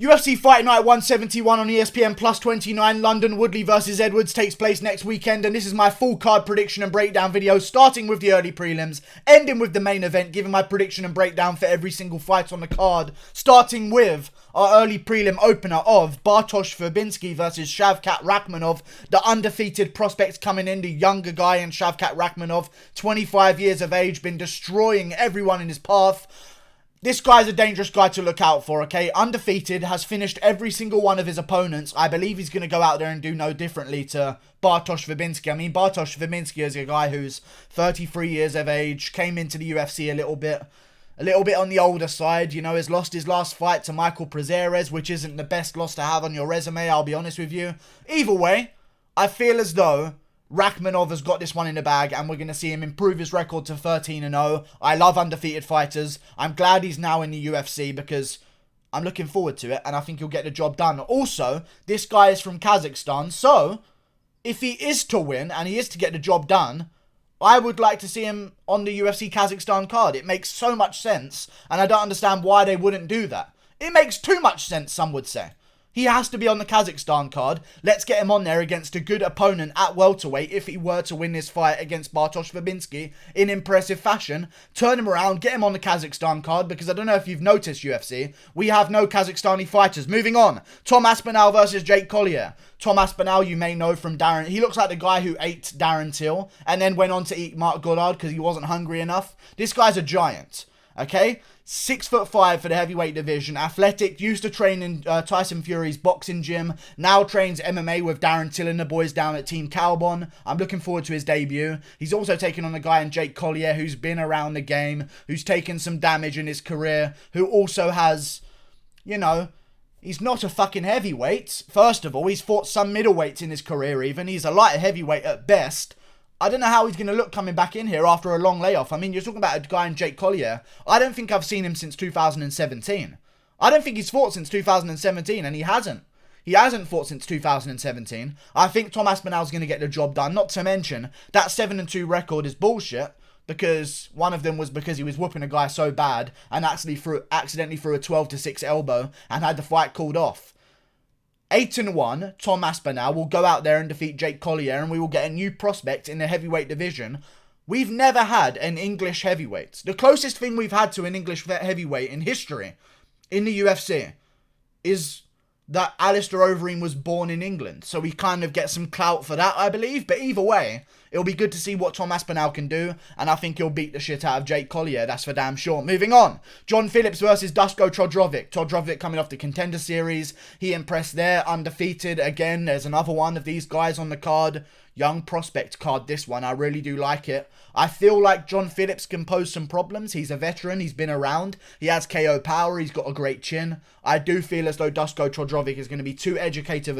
UFC Fight Night 171 on ESPN plus 29. London, Woodley versus Edwards takes place next weekend, and this is my full card prediction and breakdown video, starting with the early prelims, ending with the main event, giving my prediction and breakdown for every single fight on the card, starting with our early prelim opener of Bartosz Verbinski versus Shavkat Rakhmonov, the undefeated prospects coming in, the younger guy in Shavkat Rakhmonov, 25 years of age, been destroying everyone in his path. This guy's a dangerous guy to look out for, okay? Undefeated, has finished every single one of his opponents. I believe he's going to go out there and do no differently to Bartosz Verbinski. I mean, Bartosz Verbinski is a guy who's 33 years of age, came into the UFC a little bit on the older side, you know, has lost his last fight to Michael Prazeres, which isn't the best loss to have on your resume, I'll be honest with you. Either way, I feel as though Rakhmonov has got this one in the bag, and we're going to see him improve his record to 13-0. I love undefeated fighters. I'm glad he's now in the UFC because I'm looking forward to it, and I think he'll get the job done. Also, this guy is from Kazakhstan, so if he is to win and he is to get the job done, I would like to see him on the UFC Kazakhstan card. It makes so much sense, and I don't understand why they wouldn't do that. It makes too much sense, some would say. He has to be on the Kazakhstan card. Let's get him on there against a good opponent at welterweight if he were to win this fight against Bartosz Verbinski in impressive fashion. Turn him around, get him on the Kazakhstan card, because I don't know if you've noticed, UFC, we have no Kazakhstani fighters. Moving on, Tom Aspinall versus Jake Collier. Tom Aspinall, you may know from Darren. He looks like the guy who ate Darren Till and then went on to eat Mark Goddard because he wasn't hungry enough. This guy's a giant. Okay, 6'5" for the heavyweight division, athletic, used to train in Tyson Fury's boxing gym, now trains MMA with Darren Till and the boys down at Team Calbon. I'm looking forward to his debut. He's also taken on a guy in Jake Collier who's been around the game, who's taken some damage in his career, who also has, you know, he's not a fucking heavyweight. First of all, he's fought some middleweights in his career even. He's a light heavyweight at best. I don't know how he's going to look coming back in here after a long layoff. I mean, you're talking about a guy in Jake Collier. I don't think I've seen him since 2017. I don't think he's fought since 2017, and he hasn't. He hasn't fought since 2017. I think Tom Aspinall's going to get the job done. Not to mention, that 7-2 record is bullshit, because one of them was because he was whooping a guy so bad and accidentally threw a 12-6 elbow and had the fight called off. 8-1, Tom Aspinall will go out there and defeat Jake Collier, and we will get a new prospect in the heavyweight division. We've never had an English heavyweight. The closest thing we've had to an English heavyweight in history in the UFC is that Alistair Overeem was born in England. So we kind of get some clout for that, I believe. But either way, it'll be good to see what Tom Aspinall can do, and I think he'll beat the shit out of Jake Collier, that's for damn sure. Moving on, John Phillips versus Dusko Todorovic. Todorovic coming off the Contender Series. He impressed there, undefeated. Again, there's another one of these guys on the card. Young prospect card, this one. I really do like it. I feel like John Phillips can pose some problems. He's a veteran. He's been around. He has KO power. He's got a great chin. I do feel as though Dusko Todorovic is going to be too educated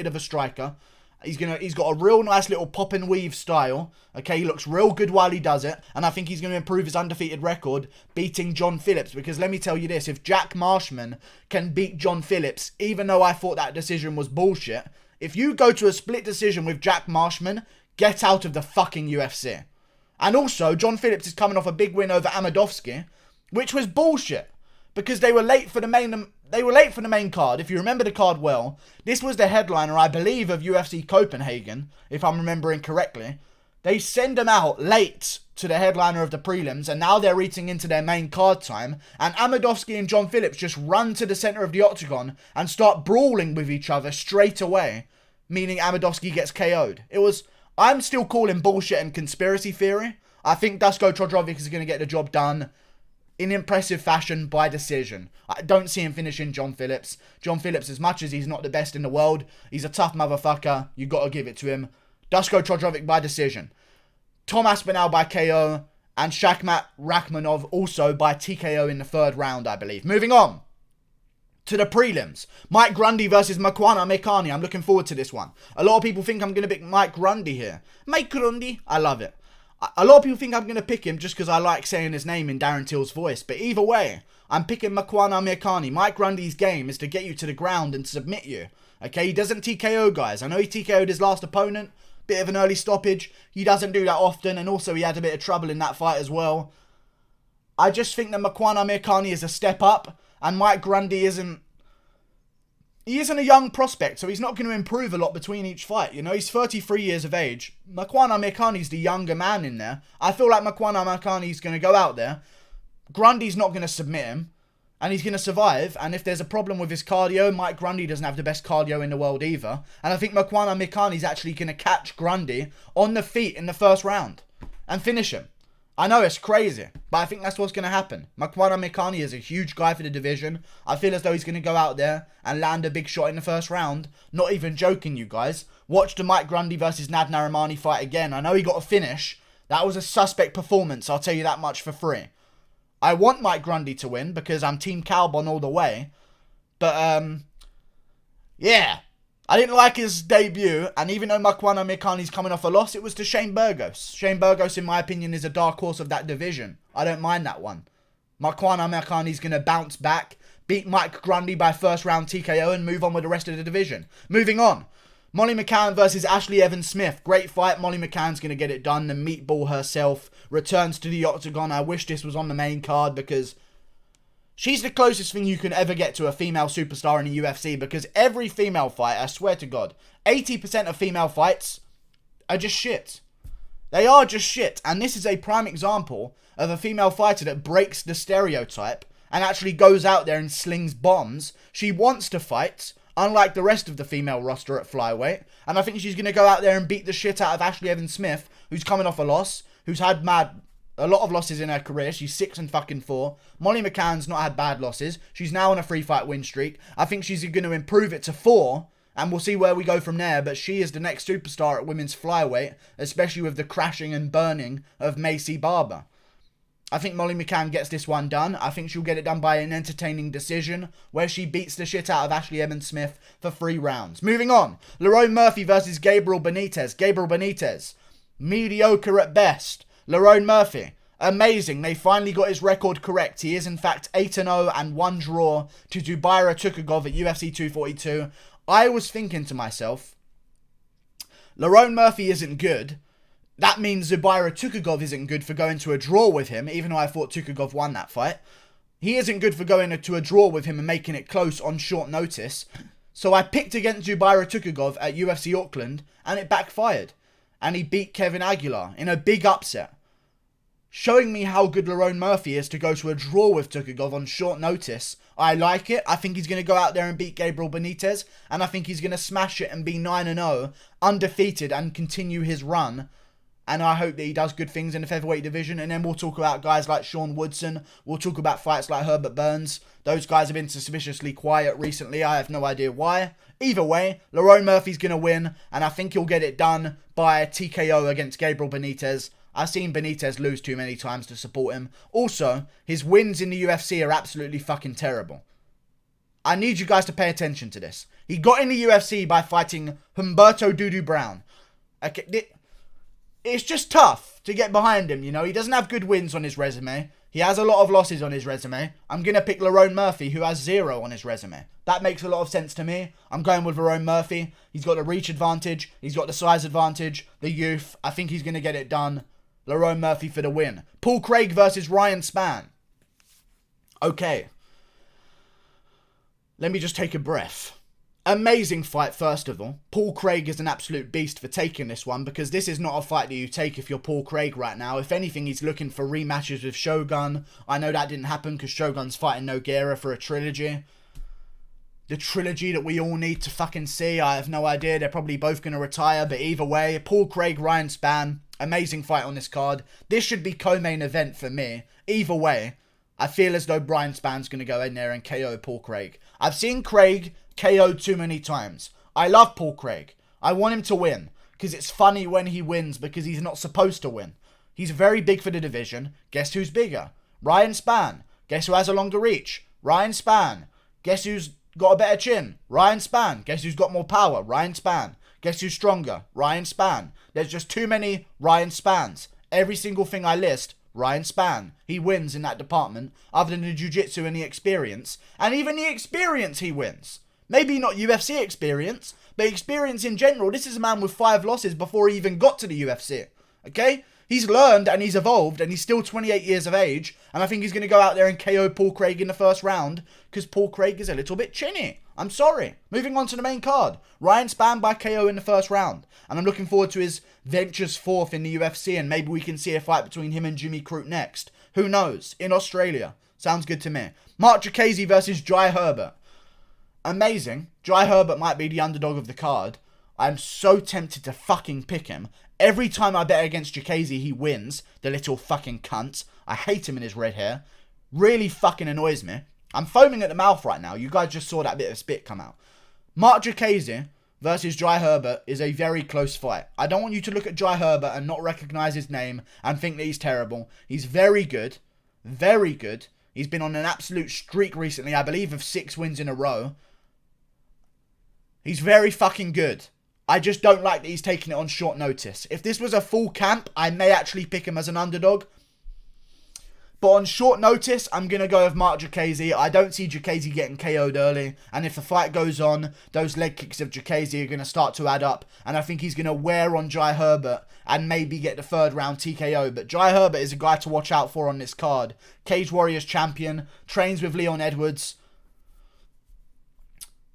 of a striker. He's got a real nice little pop and weave style. Okay, he looks real good while he does it. And I think he's going to improve his undefeated record beating John Phillips. Because let me tell you this, if Jack Marshman can beat John Phillips, even though I thought that decision was bullshit, if you go to a split decision with Jack Marshman, get out of the fucking UFC. And also, John Phillips is coming off a big win over Amadovsky, which was bullshit. Because they were late for the main card. If you remember the card well, this was the headliner, I believe, of UFC Copenhagen, if I'm remembering correctly. They send them out late to the headliner of the prelims, and now they're eating into their main card time, and Amadovsky and John Phillips just run to the center of the octagon and start brawling with each other straight away, meaning Amadovsky gets KO'd. I'm still calling bullshit and conspiracy theory. I think Dusko Todorovic is going to get the job done in impressive fashion by decision. I don't see him finishing John Phillips. John Phillips, as much as he's not the best in the world, he's a tough motherfucker. You got to give it to him. Dusko Todorovic by decision. Tom Aspinall by KO. And Shavkat Rakhmonov also by TKO in the third round, I believe. Moving on to the prelims. Mike Grundy versus Makwana Mekani. I'm looking forward to this one. A lot of people think I'm going to pick Mike Grundy here. Mike Grundy, I love it. A lot of people think I'm going to pick him just because I like saying his name in Darren Till's voice. But either way, I'm picking Makwana Mekani. Mike Grundy's game is to get you to the ground and submit you. Okay, he doesn't TKO guys. I know he TKO'd his last opponent. Bit of an early stoppage. He doesn't do that often. And also he had a bit of trouble in that fight as well. I just think that Makwana Mekani is a step up. And Mike Grundy isn't he isn't a young prospect, so he's not going to improve a lot between each fight. You know, he's 33 years of age. Makwan Amirkhani's the younger man in there. I feel like Makwan Amirkhani's going to go out there. Grundy's not going to submit him, and he's going to survive. And if there's a problem with his cardio, Mike Grundy doesn't have the best cardio in the world either. And I think Makwan Amirkhani's actually going to catch Grundy on the feet in the first round and finish him. I know it's crazy, but I think that's what's going to happen. Makwan Amirkhani is a huge guy for the division. I feel as though he's going to go out there and land a big shot in the first round. Not even joking, you guys. Watch the Mike Grundy versus Nad Narimani fight again. I know he got a finish. That was a suspect performance, I'll tell you that much for free. I want Mike Grundy to win because I'm Team Calbon all the way. But, yeah. I didn't like his debut, and even though Makwan Amirkhani's coming off a loss, it was to Shane Burgos. Shane Burgos, in my opinion, is a dark horse of that division. I don't mind that one. Makwan Amirkhani's going to bounce back, beat Mike Grundy by first round TKO, and move on with the rest of the division. Moving on. Molly McCann versus Ashley Evans-Smith. Great fight. Molly McCann's going to get it done. The meatball herself returns to the octagon. I wish this was on the main card because she's the closest thing you can ever get to a female superstar in the UFC, because every female fight, I swear to God, 80% of female fights are just shit. They are just shit. And this is a prime example of a female fighter that breaks the stereotype and actually goes out there and slings bombs. She wants to fight, unlike the rest of the female roster at flyweight. And I think she's going to go out there and beat the shit out of Ashley Evans-Smith, who's coming off a loss, who's had a lot of losses in her career. She's 6-4. Molly McCann's not had bad losses. She's now on a 3-fight win streak. I think she's going to improve it to 4, and we'll see where we go from there. But she is the next superstar at women's flyweight, especially with the crashing and burning of Macy Barber. I think Molly McCann gets this one done. I think she'll get it done by an entertaining decision where she beats the shit out of Ashley Evans-Smith for 3 rounds. Moving on. Lerone Murphy versus Gabriel Benitez. Gabriel Benitez, mediocre at best. Lerone Murphy, amazing. They finally got his record correct. He is in fact 8-0 and 1 draw to Dubaira Tukagov at UFC 242. I was thinking to myself, Lerone Murphy isn't good. That means Zubaira Tukagov isn't good for going to a draw with him, even though I thought Tukagov won that fight. He isn't good for going to a draw with him and making it close on short notice. So I picked against Zubaira Tukagov at UFC Auckland, and it backfired. And he beat Kevin Aguilar in a big upset, showing me how good Lerone Murphy is to go to a draw with Tukagov on short notice. I like it. I think he's going to go out there and beat Gabriel Benitez, and I think he's going to smash it and be 9-0, undefeated, and continue his run. And I hope that he does good things in the featherweight division. And then we'll talk about guys like Sean Woodson. We'll talk about fights like Herbert Burns. Those guys have been suspiciously quiet recently. I have no idea why. Either way, Lerone Murphy's going to win. And I think he'll get it done by a TKO against Gabriel Benitez. I've seen Benitez lose too many times to support him. Also, his wins in the UFC are absolutely fucking terrible. I need you guys to pay attention to this. He got in the UFC by fighting Humberto Dudu Brown. Okay, it's just tough to get behind him, you know. He doesn't have good wins on his resume. He has a lot of losses on his resume. I'm going to pick Lerone Murphy, who has 0 on his resume. That makes a lot of sense to me. I'm going with Lerone Murphy. He's got the reach advantage. He's got the size advantage. The youth. I think he's going to get it done. Lerone Murphy for the win. Paul Craig versus Ryan Spann. Okay. Let me just take a breath. Amazing fight, first of all. Paul Craig is an absolute beast for taking this one, because this is not a fight that you take if you're Paul Craig right now. If anything, he's looking for rematches with Shogun. I know that didn't happen because Shogun's fighting Nogueira for a trilogy. The trilogy that we all need to fucking see. I have no idea. They're probably both going to retire, but either way, Paul Craig, Ryan Spann. Amazing fight on this card. This should be co-main event for me. Either way, I feel as though Ryan Spann's going to go in there and KO Paul Craig. I've seen Craig KO'd too many times. I love Paul Craig. I want him to win, because it's funny when he wins, because he's not supposed to win. He's very big for the division. Guess who's bigger? Ryan Spann. Guess who has a longer reach? Ryan Spann. Guess who's got a better chin? Ryan Spann. Guess who's got more power? Ryan Spann. Guess who's stronger? Ryan Spann. There's just too many Ryan Spanns. Every single thing I list, Ryan Spann. He wins in that department, other than the jiu-jitsu and the experience. And even the experience he wins. Maybe not UFC experience, but experience in general. This is a man with 5 losses before he even got to the UFC. Okay? He's learned and he's evolved and he's still 28 years of age. And I think he's going to go out there and KO Paul Craig in the first round because Paul Craig is a little bit chinny. I'm sorry. Moving on to the main card. Ryan Spann by KO in the first round. And I'm looking forward to his ventures forth in the UFC, and maybe we can see a fight between him and Jimmy Crute next. Who knows? In Australia. Sounds good to me. Mark Diakiese versus Jai Herbert. Amazing. Jai Herbert might be the underdog of the card. I'm so tempted to fucking pick him. Every time I bet against Diakiese, he wins. The little fucking cunt. I hate him and his red hair. Really fucking annoys me. I'm foaming at the mouth right now. You guys just saw that bit of spit come out. Mark Diakiese versus Jai Herbert is a very close fight. I don't want you to look at Jai Herbert and not recognise his name and think that he's terrible. He's very good. Very good. He's been on an absolute streak recently, I believe, of 6 wins in a row. He's very fucking good. I just don't like that he's taking it on short notice. If this was a full camp, I may actually pick him as an underdog. But on short notice, I'm going to go with Mark Diakiese. I don't see Diakiese getting KO'd early. And if the fight goes on, those leg kicks of Diakiese are going to start to add up. And I think he's going to wear on Jai Herbert and maybe get the 3rd round TKO. But Jai Herbert is a guy to watch out for on this card. Cage Warriors champion. Trains with Leon Edwards.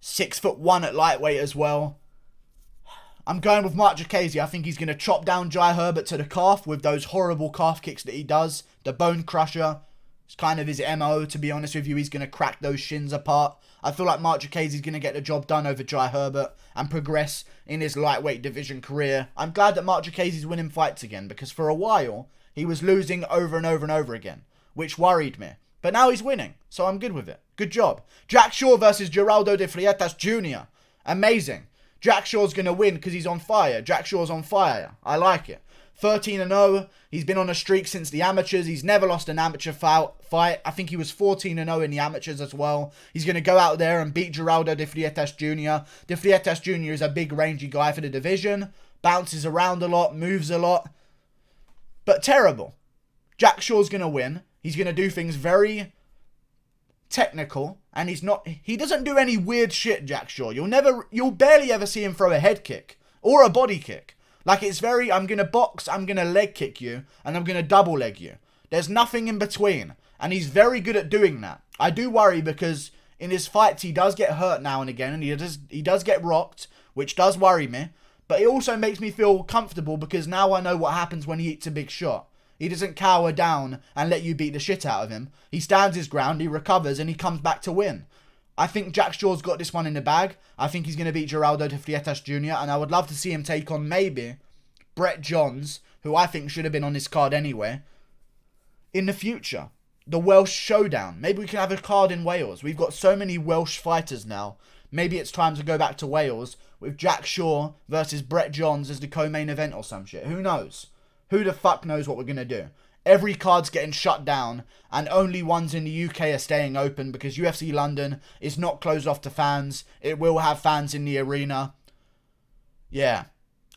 6'1" at lightweight as well. I'm going with Mark Diakiese. I think he's going to chop down Jai Herbert to the calf with those horrible calf kicks that he does. The bone crusher. It's kind of his MO, to be honest with you. He's going to crack those shins apart. I feel like Mark Diakiese is going to get the job done over Jai Herbert and progress in his lightweight division career. I'm glad that Mark Diakiese is winning fights again, because for a while, he was losing over and over and over again, which worried me. But now he's winning, so I'm good with it. Good job. Jack Shaw versus Geraldo de Freitas Jr. Amazing. Jack Shaw's going to win because he's on fire. Jack Shaw's on fire. I like it. 13-0. He's been on a streak since the amateurs. He's never lost an amateur fight. I think he was 14-0 in the amateurs as well. He's going to go out there and beat Geraldo de Freitas Jr. De Freitas Jr. is a big rangy guy for the division. Bounces around a lot. Moves a lot. But terrible. Jack Shaw's going to win. He's going to do things very technical, and he doesn't do any weird shit, Jack Shaw. You'll barely ever see him throw a head kick or a body kick. Like, it's very, I'm going to box, I'm going to leg kick you, and I'm going to double leg you. There's nothing in between, and he's very good at doing that. I do worry because in his fights he does get hurt now and again, and he does get rocked, which does worry me, but it also makes me feel comfortable because now I know what happens when he eats a big shot. He doesn't cower down and let you beat the shit out of him. He stands his ground, he recovers, and he comes back to win. I think Jack Shaw's got this one in the bag. I think he's going to beat Geraldo de Freitas Jr. And I would love to see him take on maybe Brett Johns, who I think should have been on this card anyway, in the future. The Welsh Showdown. Maybe we can have a card in Wales. We've got so many Welsh fighters now. Maybe it's time to go back to Wales with Jack Shaw versus Brett Johns as the co-main event or some shit. Who knows? Who the fuck knows what we're going to do? Every card's getting shut down, and only ones in the UK are staying open because UFC London is not closed off to fans. It will have fans in the arena. Yeah.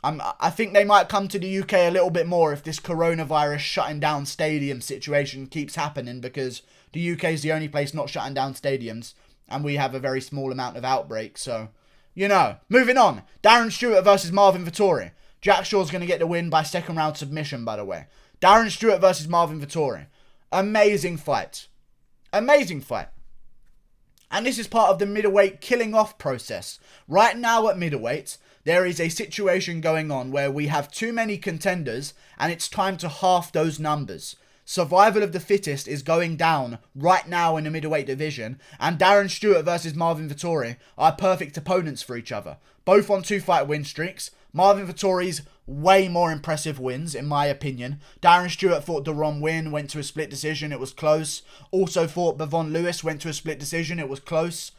I think they might come to the UK a little bit more if this coronavirus shutting down stadium situation keeps happening, because the UK is the only place not shutting down stadiums, and we have a very small amount of outbreaks. So, you know. Moving on. Darren Stewart versus Marvin Vettori. Jack Shaw's going to get the win by 2nd round submission, by the way. Darren Stewart versus Marvin Vettori. Amazing fight. Amazing fight. And this is part of the middleweight killing off process. Right now at middleweight, there is a situation going on where we have too many contenders and it's time to half those numbers. Survival of the fittest is going down right now in the middleweight division, and Darren Stewart versus Marvin Vettori are perfect opponents for each other. Both on 2-fight win streaks. Marvin Vettori's way more impressive wins, in my opinion. Darren Stewart fought Deron Winn, went to a split decision, it was close. Also fought Bevon Lewis, went to a split decision, it was close.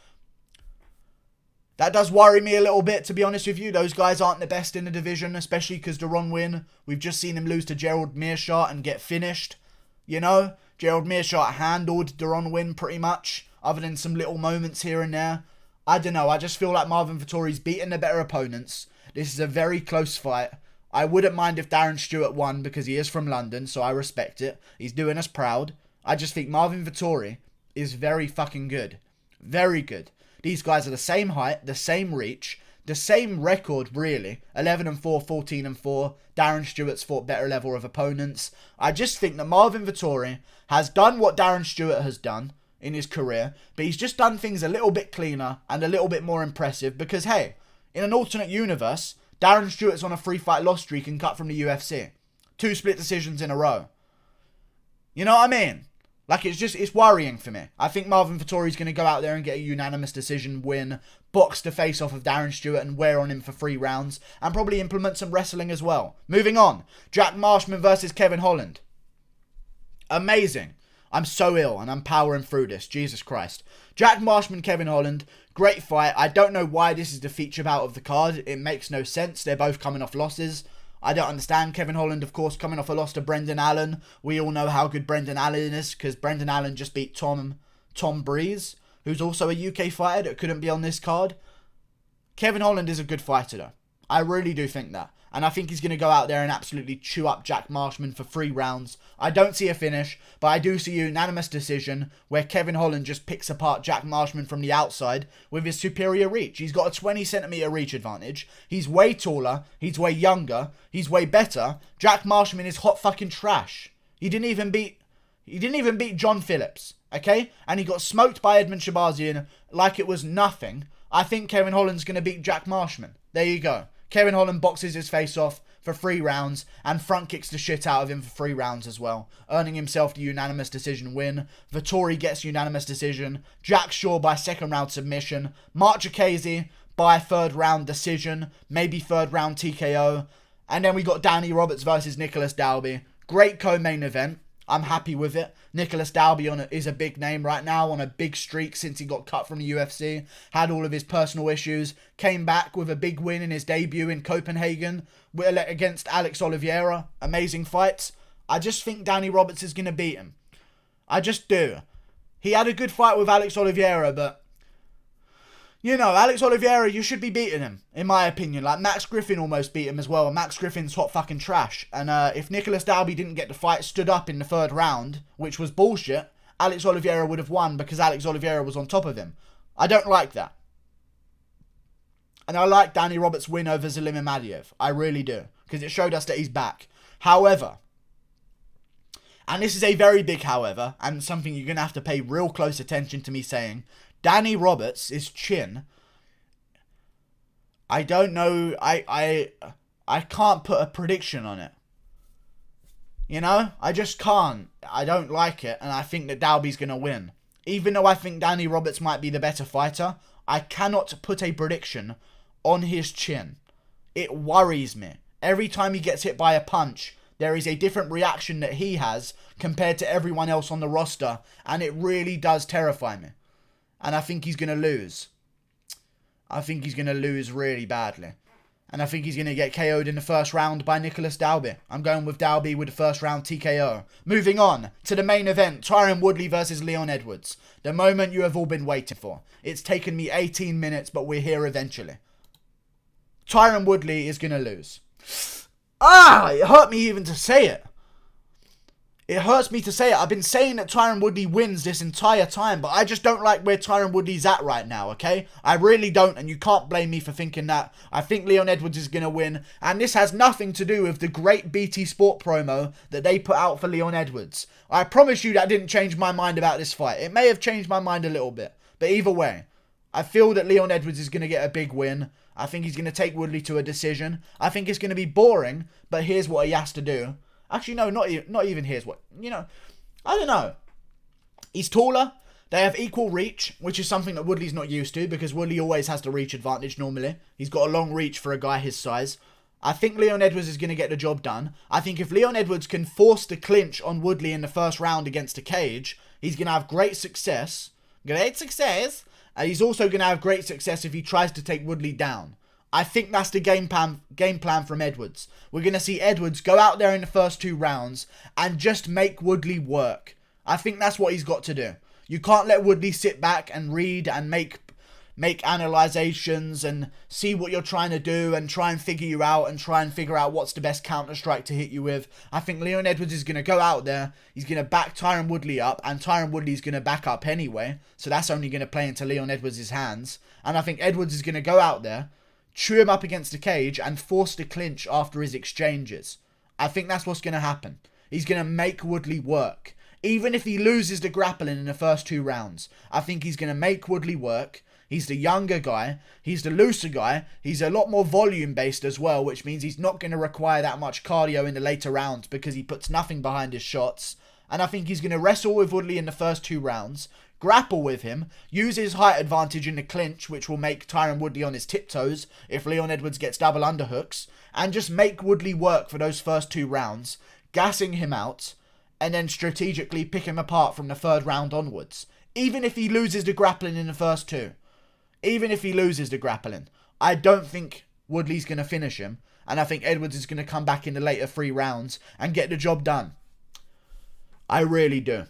That does worry me a little bit, to be honest with you. Those guys aren't the best in the division, especially because Deron Winn, we've just seen him lose to Gerald Meerschaert and get finished. You know, Gerald Meerschaert handled Deron Winn pretty much, other than some little moments here and there. I don't know, I just feel like Marvin Vettori's beaten the better opponents. This is a very close fight. I wouldn't mind if Darren Stewart won because he is from London, so I respect it. He's doing us proud. I just think Marvin Vettori is very fucking good. Very good. These guys are the same height, the same reach. the same record, really. 11-4, 14-4. Darren Stewart's fought better level of opponents. I just think that Marvin Vettori has done what Darren Stewart has done in his career, but he's just done things a little bit cleaner and a little bit more impressive because, hey, in an alternate universe, Darren Stewart's on a 3-fight loss streak and cut from the UFC. 2 split decisions in a row. You know what I mean? Like, it's worrying for me. I think Marvin Vettori's going to go out there and get a unanimous decision win, box the face off of Darren Stewart and wear on him for 3 rounds, and probably implement some wrestling as well. Moving on, Jack Marshman versus Kevin Holland. Amazing. I'm so ill and I'm powering through this. Jesus Christ. Jack Marshman, Kevin Holland, great fight. I don't know why this is the feature bout of the card. It makes no sense. They're both coming off losses. I don't understand. Kevin Holland, of course, coming off a loss to Brendan Allen. We all know how good Brendan Allen is because Brendan Allen just beat Tom Breeze, who's also a UK fighter that couldn't be on this card. Kevin Holland is a good fighter, though. I really do think that. And I think he's going to go out there and absolutely chew up Jack Marshman for 3 rounds. I don't see a finish, but I do see a unanimous decision where Kevin Holland just picks apart Jack Marshman from the outside with his superior reach. He's got a 20-centimeter reach advantage. He's way taller. He's way younger. He's way better. Jack Marshman is hot fucking trash. He didn't even beat John Phillips, okay? And he got smoked by Edmund Shabazian like it was nothing. I think Kevin Holland's going to beat Jack Marshman. There you go. Kevin Holland boxes his face off for 3 rounds and front kicks the shit out of him for 3 rounds as well, earning himself the unanimous decision win. Vettori gets unanimous decision. Jack Shaw by 2nd round submission. Mark Jacasey by 3rd round decision, maybe 3rd round TKO. And then we got Danny Roberts versus Nicholas Dalby. Great co-main event. I'm happy with it. Nicholas Dalby is a big name right now, on a big streak since he got cut from the UFC. Had all of his personal issues. Came back with a big win in his debut in Copenhagen against Alex Oliveira. Amazing fights. I just think Danny Roberts is going to beat him. I just do. He had a good fight with Alex Oliveira, but you know, Alex Oliveira, you should be beating him, in my opinion. Like, Max Griffin almost beat him as well. Max Griffin's hot fucking trash. And if Nicholas Dalby didn't get the fight stood up in the 3rd round, which was bullshit, Alex Oliveira would have won because Alex Oliveira was on top of him. I don't like that. And I like Danny Roberts' win over Zelim Imadiev. I really do. Because it showed us that he's back. However, and this is a very big however, and something you're going to have to pay real close attention to me saying, Danny Roberts' chin, I don't know, I can't put a prediction on it. You know? I just can't. I don't like it, and I think that Dalby's going to win. Even though I think Danny Roberts might be the better fighter, I cannot put a prediction on his chin. It worries me. Every time he gets hit by a punch, there is a different reaction that he has compared to everyone else on the roster, and it really does terrify me. And I think he's going to lose. I think he's going to lose really badly. And I think he's going to get KO'd in the 1st round by Nicholas Dalby. I'm going with Dalby with the 1st round TKO. Moving on to the main event, Tyron Woodley versus Leon Edwards. The moment you have all been waiting for. It's taken me 18 minutes, but we're here eventually. Tyron Woodley is going to lose. It hurt me even to say it. It hurts me to say it. I've been saying that Tyron Woodley wins this entire time, but I just don't like where Tyron Woodley's at right now, okay? I really don't, and you can't blame me for thinking that. I think Leon Edwards is going to win, and this has nothing to do with the great BT Sport promo that they put out for Leon Edwards. I promise you that didn't change my mind about this fight. It may have changed my mind a little bit, but either way, I feel that Leon Edwards is going to get a big win. I think he's going to take Woodley to a decision. I think it's going to be boring, but here's what he has to do. Actually, no, not even here's what, you know, I don't know. He's taller. They have equal reach, which is something that Woodley's not used to because Woodley always has the reach advantage normally. He's got a long reach for a guy his size. I think Leon Edwards is going to get the job done. I think if Leon Edwards can force the clinch on Woodley in the 1st round against a cage, he's going to have great success. And he's also going to have great success if he tries to take Woodley down. I think that's the game plan from Edwards. We're going to see Edwards go out there in the first 2 rounds and just make Woodley work. I think that's what he's got to do. You can't let Woodley sit back and read and make analyzations and see what you're trying to do and try and figure you out and try and figure out what's the best counter strike to hit you with. I think Leon Edwards is going to go out there. He's going to back Tyron Woodley up, and Tyron Woodley's going to back up anyway. So that's only going to play into Leon Edwards' hands. And I think Edwards is going to go out there, chew him up against the cage, and force the clinch after his exchanges. I think that's what's going to happen. He's going to make Woodley work. Even if he loses the grappling in the first 2 rounds, I think he's going to make Woodley work. He's the younger guy. He's the looser guy. He's a lot more volume based as well, which means he's not going to require that much cardio in the later rounds because he puts nothing behind his shots. And I think he's going to wrestle with Woodley in the first 2 rounds, grapple with him, use his height advantage in the clinch, which will make Tyron Woodley on his tiptoes if Leon Edwards gets double underhooks, and just make Woodley work for those first 2 rounds, gassing him out, and then strategically pick him apart from the 3rd round onwards. Even if he loses the grappling in the first 2. Even if he loses the grappling, I don't think Woodley's going to finish him, and I think Edwards is going to come back in the later 3 rounds and get the job done. I really do.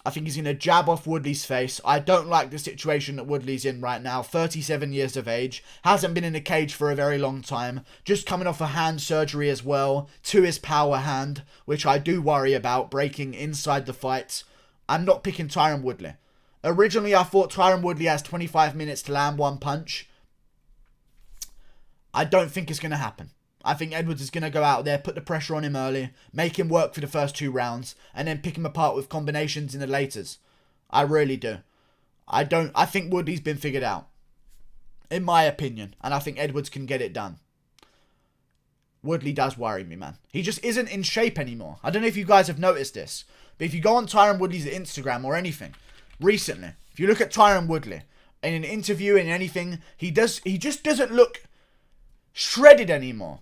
I think he's going to jab off Woodley's face. I don't like the situation that Woodley's in right now. 37 years of age. Hasn't been in a cage for a very long time. Just coming off a hand surgery as well to his power hand, which I do worry about breaking inside the fight. I'm not picking Tyron Woodley. Originally, I thought Tyron Woodley has 25 minutes to land 1 punch. I don't think it's going to happen. I think Edwards is going to go out there, put the pressure on him early, make him work for the first 2 rounds, and then pick him apart with combinations in the laters. I really do. I think Woodley's been figured out. In my opinion. And I think Edwards can get it done. Woodley does worry me, man. He just isn't in shape anymore. I don't know if you guys have noticed this, but if you go on Tyron Woodley's Instagram or anything, recently, if you look at Tyron Woodley, in an interview, in anything, he just doesn't look shredded anymore.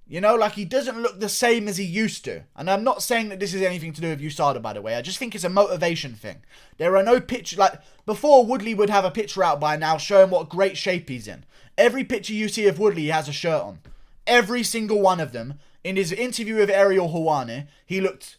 You know, like he doesn't look the same as he used to. And I'm not saying that this is anything to do with USADA, by the way. I just think it's a motivation thing. There are no pictures, like, before Woodley would have a picture out by now showing what great shape he's in. Every picture you see of Woodley, he has a shirt on. Every single one of them. In his interview with Ariel Helwani, he looked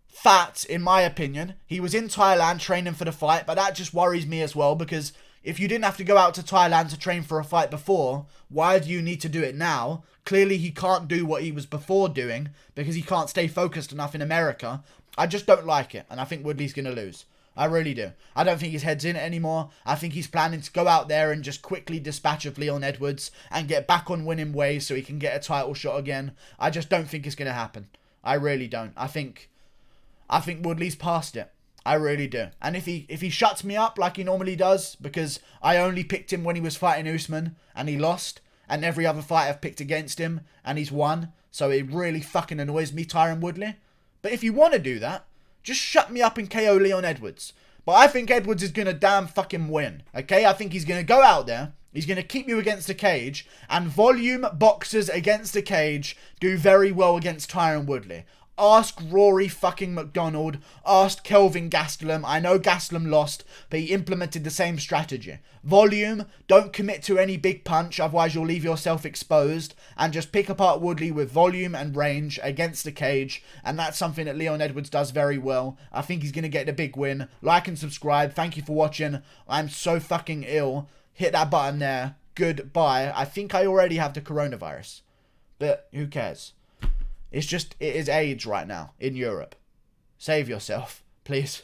fat, in my opinion. He was in Thailand training for the fight, but that just worries me as well, because if you didn't have to go out to Thailand to train for a fight before, why do you need to do it now? Clearly, he can't do what he was before doing because he can't stay focused enough in America. I just don't like it, and I think Woodley's going to lose. I really do. I don't think his head's in it anymore. I think he's planning to go out there and just quickly dispatch of Leon Edwards and get back on winning ways so he can get a title shot again. I just don't think it's going to happen. I really don't. I think Woodley's past it. I really do. And if he shuts me up like he normally does, because I only picked him when he was fighting Usman and he lost, and every other fight I've picked against him and he's won, so it really fucking annoys me, Tyron Woodley. But if you want to do that, just shut me up and KO Leon Edwards. But I think Edwards is going to damn fucking win, okay? I think he's going to go out there, he's going to keep you against the cage, and volume boxers against the cage do very well against Tyron Woodley. Ask Rory fucking McDonald. Ask Kelvin Gastelum. I know Gastelum lost, but he implemented the same strategy. Volume. Don't commit to any big punch, otherwise you'll leave yourself exposed. And just pick apart Woodley with volume and range against the cage. And that's something that Leon Edwards does very well. I think he's going to get the big win. Like and subscribe. Thank you for watching. I'm so fucking ill. Hit that button there. Goodbye. I think I already have the coronavirus. But who cares? It's just, it is AIDS right now in Europe. Save yourself, please.